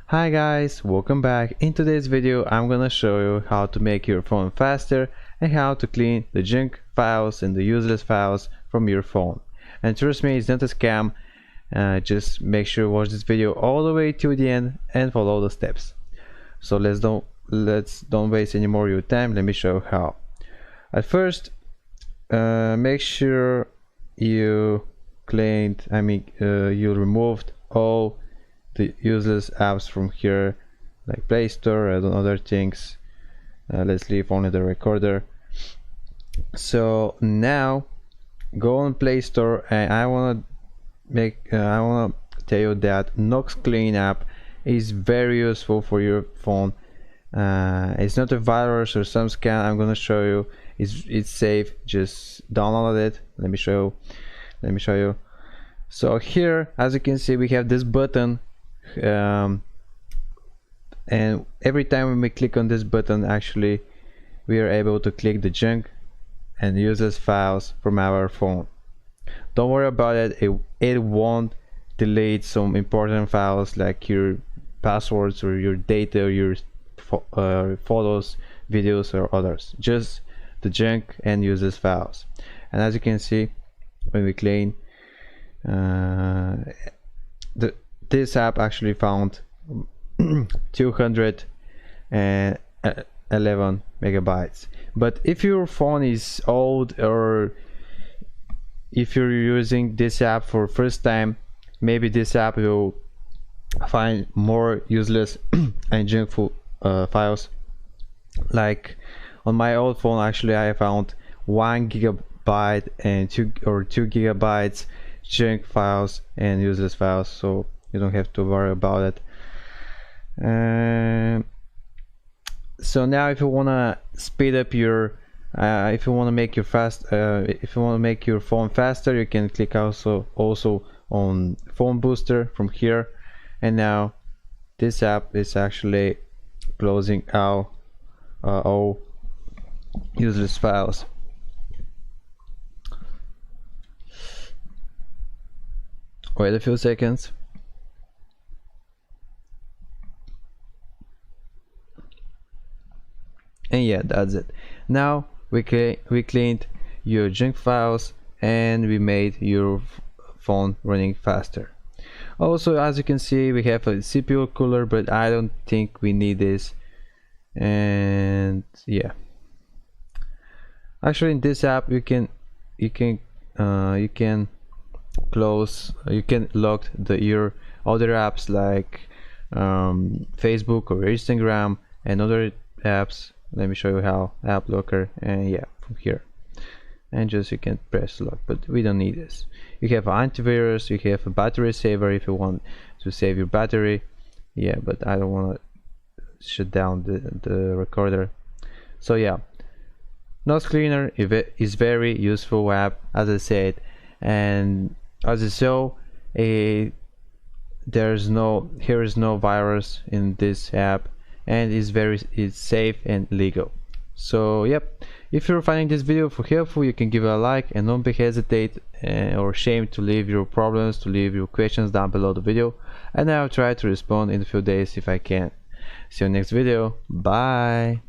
Hi guys, welcome back. In today's video I'm gonna show you how to make your phone faster and how to clean the junk files and the useless files from your phone. And trust me, it's not a scam. Just make sure to watch this video all the way to the end and follow the steps. So let's don't waste any more of your time. Let me show you how. At first, make sure you you removed all the useless apps from here, like Play Store and other things. Let's leave only the recorder. So now go on Play Store, and I wanna tell you that Nox Clean app is very useful for your phone. It's not a virus or some scam. I'm gonna show you. It's safe. Just download it. Let me show you. So here, as you can see, we have this button, and every time when we click on this button, actually we are able to click the junk and useless files from our phone. Don't worry about it. It won't delete some important files like your passwords or your data or your photos, videos, or others. Just the junk and useless files. And as you can see, when we clean, this app actually found 211 megabytes. But if your phone is old, or if you're using this app for first time, maybe this app will find more useless and junkful files. Like on my old phone, actually I found 1 gigabyte and 2 gigabytes junk files and useless files, so you don't have to worry about it. So now if you wanna speed up your if you want to make your phone faster, you can click also on phone booster from here, and now this app is actually closing out all useless files. Wait a few seconds. And yeah, that's it. Now we cleaned your junk files and we made your phone running faster. Also, as you can see, we have a CPU cooler, but I don't think we need this. And yeah, actually in this app you can lock your other apps like Facebook or Instagram and other apps. Let me show you how. App locker, and yeah, from here, and just you can press lock, but we don't need this. You have antivirus, you have a battery saver if you want to save your battery. Yeah, but I don't want to shut down the recorder. So yeah, Nox Cleaner is very useful app, as I said, and as you saw, here is no virus in this app, and it's safe and legal. So yep, if you're finding this video helpful, you can give it a like, and don't be hesitate or ashamed to leave your problems, to leave your questions down below the video, and I'll try to respond in a few days if I can. See you next video. Bye.